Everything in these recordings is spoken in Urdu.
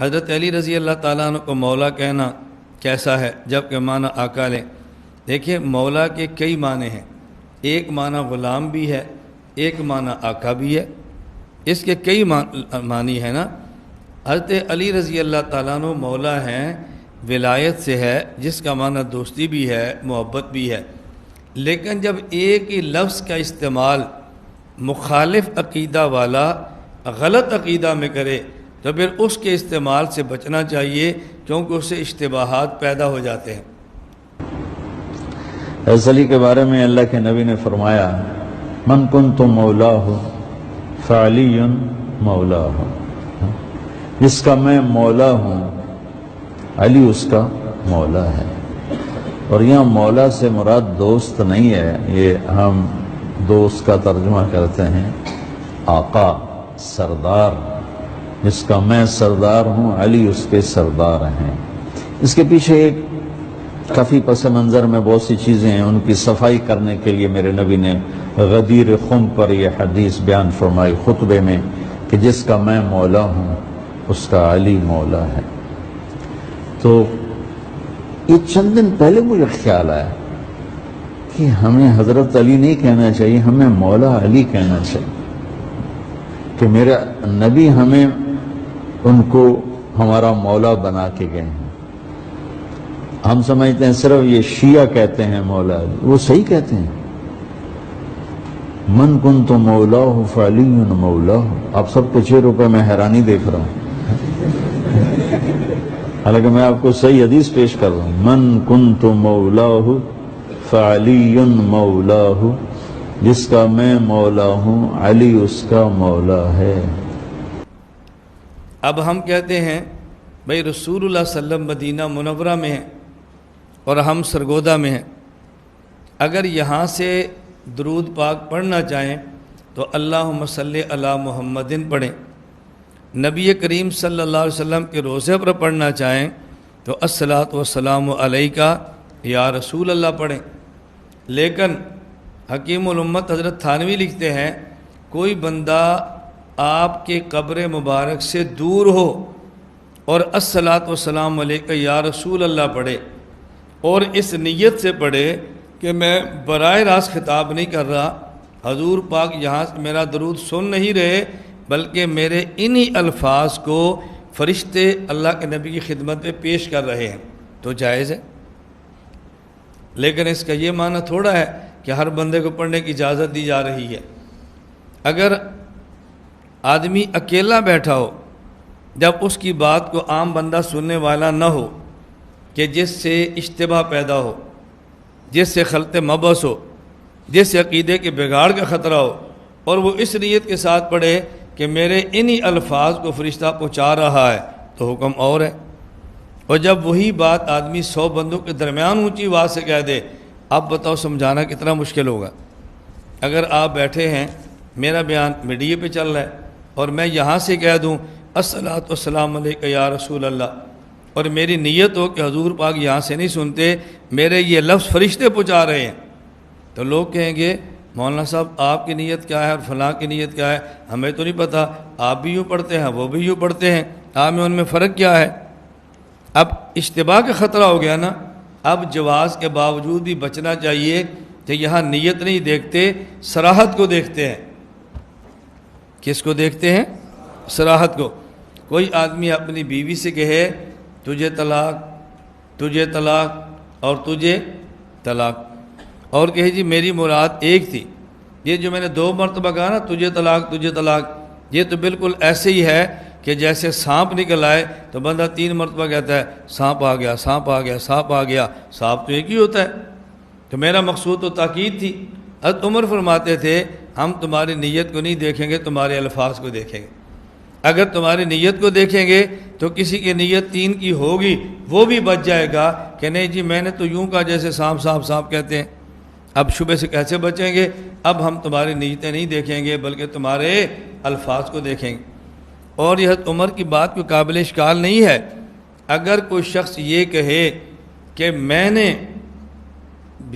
حضرت علی رضی اللہ تعالیٰ عنہ کو مولا کہنا کیسا ہے جبکہ معنی آقا لیں؟ دیکھیں مولا کے کئی معنی ہیں، ایک معنی غلام بھی ہے، ایک معنی آقا بھی ہے، اس کے کئی معنی ہیں نا۔ حضرت علی رضی اللہ تعالیٰ عنہ مولا ہیں، ولایت سے ہے، جس کا معنی دوستی بھی ہے، محبت بھی ہے، لیکن جب ایک ہی لفظ کا استعمال مخالف عقیدہ والا غلط عقیدہ میں کرے تو پھر اس کے استعمال سے بچنا چاہیے، کیونکہ اس سے اشتباہات پیدا ہو جاتے ہیں۔ حضرت علی کے بارے میں اللہ کے نبی نے فرمایا من کنت مولاہ فعلی مولاہ، جس کا میں مولا ہوں علی اس کا مولا ہے۔ اور یہاں مولا سے مراد دوست نہیں ہے، یہ ہم دوست کا ترجمہ کرتے ہیں آقا، سردار، جس کا میں سردار ہوں علی اس کے سردار ہیں۔ اس کے پیچھے ایک کافی پس منظر میں بہت سی چیزیں ہیں، ان کی صفائی کرنے کے لیے میرے نبی نے غدیر خم پر یہ حدیث بیان فرمائی خطبے میں کہ جس کا میں مولا ہوں اس کا علی مولا ہے۔ تو یہ چند دن پہلے مجھے خیال آیا کہ ہمیں حضرت علی نہیں کہنا چاہیے، ہمیں مولا علی کہنا چاہیے، کہ میرا نبی ہمیں ان کو ہمارا مولا بنا کے گئے ہیں۔ ہم سمجھتے ہیں صرف یہ شیعہ کہتے ہیں مولا علی، وہ صحیح کہتے ہیں من کنت مولاہ فعلی مولاہ۔ آپ سب کو چہروں میں حیرانی دیکھ رہا ہوں، حالانکہ میں آپ کو صحیح حدیث پیش کر رہا ہوں، من کنت مولاہ فعلی مولاہ، جس کا میں مولا ہوں علی اس کا مولا ہے۔ اب ہم کہتے ہیں بھئی رسول اللہ صلی اللہ علیہ وسلم مدینہ منورہ میں ہیں اور ہم سرگودا میں ہیں، اگر یہاں سے درود پاک پڑھنا چاہیں تو اللہم صلی علی محمدن پڑھیں، نبی کریم صلی اللہ علیہ وسلم کے روضے پر پڑھنا چاہیں تو الصلاۃ والسلام علیکہ یا رسول اللہ پڑھیں۔ لیکن حکیم الامت حضرت تھانوی لکھتے ہیں کوئی بندہ آپ کے قبر مبارک سے دور ہو اور الصلاۃ والسلام علیکہ یا رسول اللہ پڑھے اور اس نیت سے پڑھے کہ میں براہ راست خطاب نہیں کر رہا، حضور پاک یہاں سے میرا درود سن نہیں رہے، بلکہ میرے انہی الفاظ کو فرشتے اللہ کے نبی کی خدمت میں پیش کر رہے ہیں، تو جائز ہے۔ لیکن اس کا یہ معنی تھوڑا ہے کہ ہر بندے کو پڑھنے کی اجازت دی جا رہی ہے۔ اگر آدمی اکیلا بیٹھا ہو، جب اس کی بات کو عام بندہ سننے والا نہ ہو، کہ جس سے اشتباہ پیدا ہو، جس سے خلط مبس ہو، جس سے عقیدے کے بگاڑ کا خطرہ ہو، اور وہ اس نیت کے ساتھ پڑھے کہ میرے انہی الفاظ کو فرشتہ پہنچا رہا ہے، تو حکم اور ہے۔ اور جب وہی بات آدمی 100 بندوں کے درمیان اونچی آواز سے کہہ دے، اب بتاؤ سمجھانا کتنا مشکل ہوگا۔ اگر آپ بیٹھے ہیں، میرا بیان میڈیا پہ چل رہا ہے اور میں یہاں سے کہہ دوں الصلاۃ والسلام علیکہ یا رسول اللہ، اور میری نیت ہو کہ حضور پاک یہاں سے نہیں سنتے، میرے یہ لفظ فرشتے پہنچا رہے ہیں، تو لوگ کہیں گے مولانا صاحب آپ کی نیت کیا ہے اور فلاں کی نیت کیا ہے، ہمیں تو نہیں پتہ، آپ بھی یوں پڑھتے ہیں وہ بھی یوں پڑھتے ہیں، آپ میں ان میں فرق کیا ہے؟ اب اشتباہ کا خطرہ ہو گیا نا۔ اب جواز کے باوجود بھی بچنا چاہیے کہ یہاں نیت نہیں دیکھتے، صراحت کو دیکھتے ہیں۔ کس کو دیکھتے ہیں؟ صراحت کو۔ کوئی آدمی اپنی بیوی سے کہے تجھے طلاق، تجھے طلاق اور تجھے طلاق، اور کہے جی میری مراد ایک تھی، یہ جو میں نے 2 مرتبہ کہا نا تجھے طلاق تجھے طلاق، یہ تو بالکل ایسے ہی ہے کہ جیسے سانپ نکل آئے تو بندہ 3 مرتبہ کہتا ہے سانپ آ گیا سانپ آ گیا سانپ آ گیا، سانپ تو ایک ہی ہوتا ہے۔ تو میرا مقصود تو تاکید تھی۔ حضرت عمر فرماتے تھے ہم تمہاری نیت کو نہیں دیکھیں گے، تمہارے الفاظ کو دیکھیں گے۔ اگر تمہاری نیت کو دیکھیں گے تو کسی کی نیت 3 کی ہوگی، وہ بھی بچ جائے گا کہ نہیں جی میں نے تو یوں کہا جیسے سانپ سانپ سانپ کہتے ہیں۔ اب شبہ سے کیسے بچیں گے؟ اب ہم تمہاری نیتیں نہیں دیکھیں گے بلکہ تمہارے الفاظ کو دیکھیں گے۔ اور یہ حضرت عمر کی بات کوئی قابل اشکال نہیں ہے۔ اگر کوئی شخص یہ کہے کہ میں نے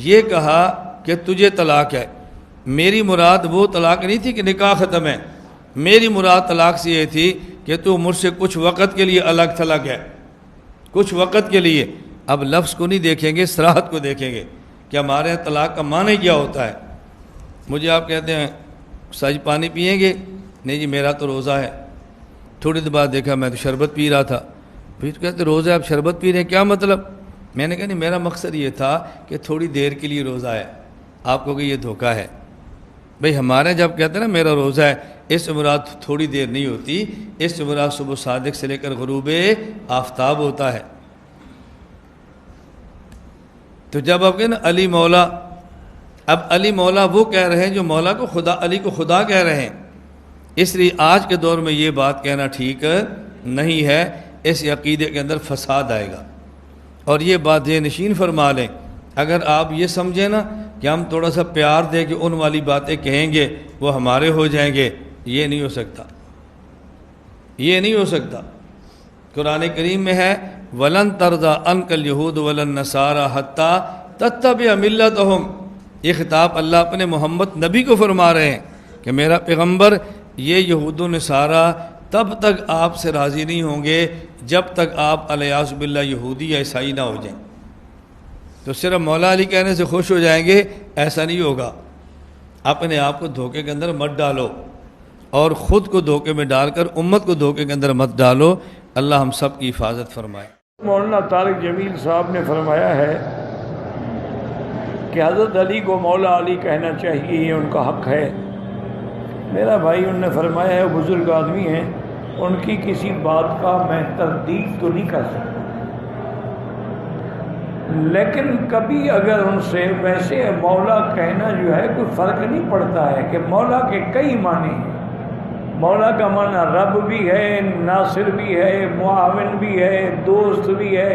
یہ کہا کہ تجھے طلاق ہے، میری مراد وہ طلاق نہیں تھی کہ نکاح ختم ہے، میری مراد طلاق سے یہ تھی کہ تو مجھ سے کچھ وقت کے لیے الگ تھلگ ہے، کچھ وقت کے لیے۔ اب لفظ کو نہیں دیکھیں گے، صراحت کو دیکھیں گے کہ ہمارے یہاں طلاق کا معنی کیا ہوتا ہے۔ مجھے آپ کہتے ہیں سج پانی پئیں گے؟ نہیں جی میرا تو روزہ ہے۔ تھوڑی دیر بعد دیکھا میں تو شربت پی رہا تھا، پھر کہتے روزہ ہے آپ شربت پی رہے ہیں، کیا مطلب؟ میں نے کہا نہیں میرا مقصد یہ تھا کہ تھوڑی دیر کے لیے روزہ ہے، آپ کو کہ یہ دھوکہ ہے۔ بھئی ہمارے جب کہتے ہیں نا میرا روزہ ہے، اس سے مراد تھوڑی دیر نہیں ہوتی، اس سے مراد صبح صادق سے لے کر غروب آفتاب ہوتا ہے۔ تو جب آپ کہیں نا علی مولا، اب علی مولا وہ کہہ رہے ہیں جو مولا کو خدا، علی کو خدا کہہ رہے ہیں، اس لیے آج کے دور میں یہ بات کہنا ٹھیک نہیں ہے، اس عقیدے کے اندر فساد آئے گا۔ اور یہ بات یہ نشین فرما لیں، اگر آپ یہ سمجھیں نا کہ ہم تھوڑا سا پیار دے کے ان والی باتیں کہیں گے وہ ہمارے ہو جائیں گے، یہ نہیں ہو سکتا، یہ نہیں ہو سکتا۔ قرآن کریم میں ہے وَلَن تَرْضَىٰ عَنْكَ الْيَهُودُ وَلَا النَّصَارَىٰ حَتَّىٰ تَتَّبِعَ مِلَّتَهُمْ۔ یہ خطاب اللہ اپنے محمد نبی کو فرما رہے ہیں کہ میرا پیغمبر یہ یہود و نصارہ تب تک آپ سے راضی نہیں ہوں گے جب تک آپ الیاذ باللہ یہودی یا عیسائی نہ ہو جائیں۔ تو صرف مولا علی کہنے سے خوش ہو جائیں گے، ایسا نہیں ہوگا۔ اپنے آپ کو دھوکے کے اندر مت ڈالو، اور خود کو دھوکے میں ڈال کر امت کو دھوکے کے اندر مت ڈالو۔ اللہ ہم سب کی حفاظت فرمائے۔ مولانا طارق جمیل صاحب نے فرمایا ہے کہ حضرت علی کو مولا علی کہنا چاہیے، یہ ان کا حق ہے۔ میرا بھائی ان نے فرمایا ہے، وہ بزرگ آدمی ہیں، ان کی کسی بات کا میں تردید تو نہیں کر سکتا، لیکن کبھی اگر ان سے ویسے مولا کہنا جو ہے کوئی فرق نہیں پڑتا ہے کہ مولا کے کئی معنی ہیں۔ مولا کا معنی رب بھی ہے، ناصر بھی ہے، معاون بھی ہے، دوست بھی ہے۔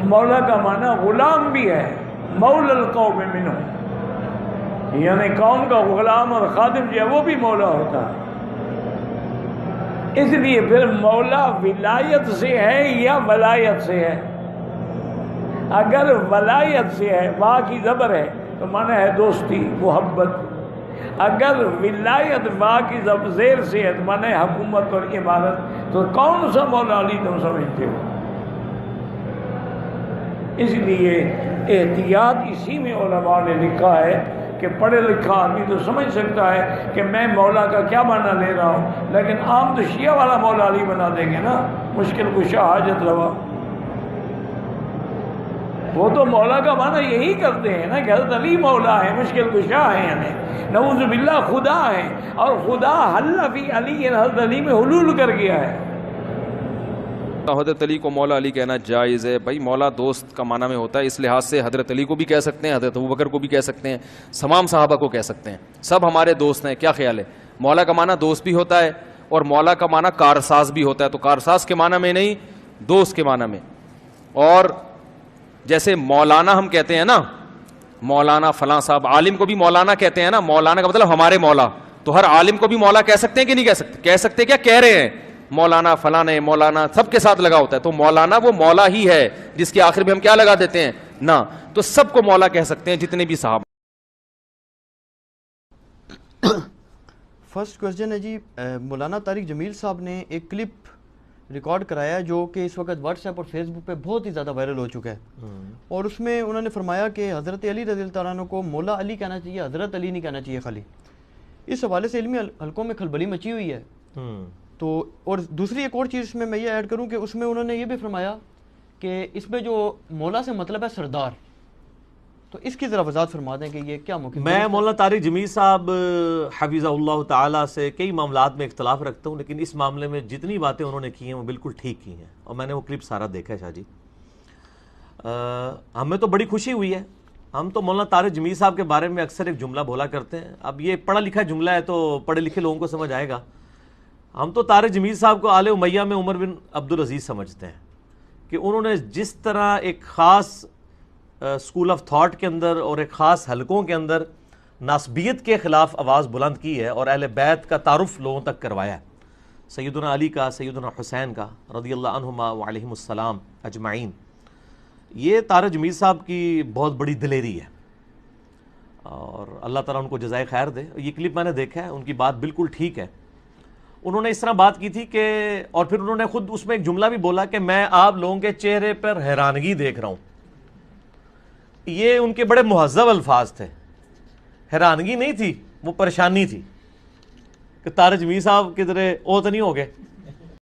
مولا کا معنی غلام بھی ہے، مولا القوم منہ، یعنی قوم کا غلام اور خادم جو ہے وہ بھی مولا ہوتا ہے۔ اس لیے پھر مولا ولایت سے ہے یا ولایت سے ہے؟ اگر ولایت سے ہے، واہ کی زبر ہے تو معنی ہے دوستی، محبت۔ اگر ولایت واہ کی زیر سے ہے تو معنی ہے حکومت اور عمارت۔ تو کون سا مولا علی تم سمجھتے ہو؟ اس لیے احتیاط اسی میں علماء نے لکھا ہے کہ پڑھے لکھا آدمی تو سمجھ سکتا ہے کہ میں مولا کا کیا معنی لے رہا ہوں، لیکن عام تو شیعہ والا مولا علی بنا دیں گے نا، مشکل کشا حاجت روا۔ وہ تو مولا کا معنی یہی کرتے ہیں نا کہ حضرت علی مولا ہے، مشکل کشا ہے، یعنی نعوذ باللہ خدا ہے، اور خدا حل فی علی، حضرت علی میں حلول کر گیا ہے۔ حضرت علی کو مولا علی کہنا جائز ہے؟ بھائی مولا دوست کا معنی میں ہوتا ہے، اس لحاظ سے حضرت علی کو بھی کہہ سکتے ہیں، حضرت ابوبکر کو بھی کہہ سکتے ہیں، تمام صحابہ کو کہہ سکتے ہیں، سب ہمارے دوست ہیں۔ کیا خیال ہے؟ مولا کا معنی دوست بھی ہوتا ہے اور مولا کا معنی کارساز بھی ہوتا ہے، تو کارساز کے معنی میں نہیں، دوست کے معنی میں۔ اور جیسے مولانا ہم کہتے ہیں نا، مولانا فلاں صاحب، عالم کو بھی مولانا کہتے ہیں نا، مولانا کا مطلب ہمارے مولا، تو ہر عالم کو بھی مولا کہہ سکتے ہیں کہ نہیں کہہ سکتے؟ کہہ سکتے، کیا کہہ رہے ہیں؟ مولانا فلاں ہے، مولانا سب کے ساتھ لگا ہوتا ہے، تو مولانا وہ مولا ہی ہے جس کے آخر میں ہم کیا لگا دیتے ہیں؟ نا، تو سب کو مولا کہہ سکتے ہیں جتنے بھی صحابہ۔ فرسٹ کوسچن ہے جی، مولانا طارق جمیل صاحب نے ایک کلپ ریکارڈ کرایا جو کہ اس وقت واٹس ایپ اور فیس بک پہ بہت ہی زیادہ وائرل ہو چکا ہے، اور اس میں انہوں نے فرمایا کہ حضرت علی رضی اللہ عنہ کو مولا علی کہنا چاہیے، حضرت علی نہیں کہنا چاہیے خالی۔ اس حوالے سے علمی حلقوں میں کھلبلی مچی ہوئی ہے۔ تو اور دوسری ایک اور چیز میں یہ ایڈ کروں کہ اس میں انہوں نے یہ بھی فرمایا کہ اس میں جو مولا سے مطلب ہے سردار، تو اس کی ذرا وضاحت فرما دیں کہ یہ کیا ممکن؟ میں مولانا طارق جمیل صاحب حفظہ اللہ تعالیٰ سے کئی معاملات میں اختلاف رکھتا ہوں، لیکن اس معاملے میں جتنی باتیں انہوں نے کی ہیں وہ بالکل ٹھیک کی ہیں، اور میں نے وہ کلپ سارا دیکھا ہے شاہ جی۔ ہمیں تو بڑی خوشی ہوئی ہے، ہم تو مولانا طارق جمیل صاحب کے بارے میں اکثر ایک جملہ بولا کرتے ہیں، اب یہ پڑھا لکھا جملہ ہے تو پڑھے لکھے لوگوں کو سمجھ آئے گا۔ ہم تو طارق جمیل صاحب کو آل امیہ میں عمر بن عبدالعزیز سمجھتے ہیں، کہ انہوں نے جس طرح ایک خاص اسکول آف تھاٹ کے اندر اور ایک خاص حلقوں کے اندر ناسبیت کے خلاف آواز بلند کی ہے اور اہل بیت کا تعارف لوگوں تک کروایا ہے، سیدنا علی کا، سیدنا حسین کا رضی اللہ عنہما وعلیہم السلام اجمعین، یہ طارق جمیل صاحب کی بہت بڑی دلیری ہے، اور اللہ تعالیٰ ان کو جزائے خیر دے۔ یہ کلپ میں نے دیکھا ہے، ان کی بات بالکل ٹھیک ہے، انہوں نے اس طرح بات کی تھی کہ، اور پھر انہوں نے خود اس میں ایک جملہ بھی بولا کہ میں آپ لوگوں کے چہرے پر حیرانگی دیکھ رہا ہوں. یہ ان کے بڑے مہذب الفاظ تھے. حیرانگی نہیں تھی، وہ پریشانی تھی کہ طارق جمیل صاحب کدھر او تو نہیں ہو گئے.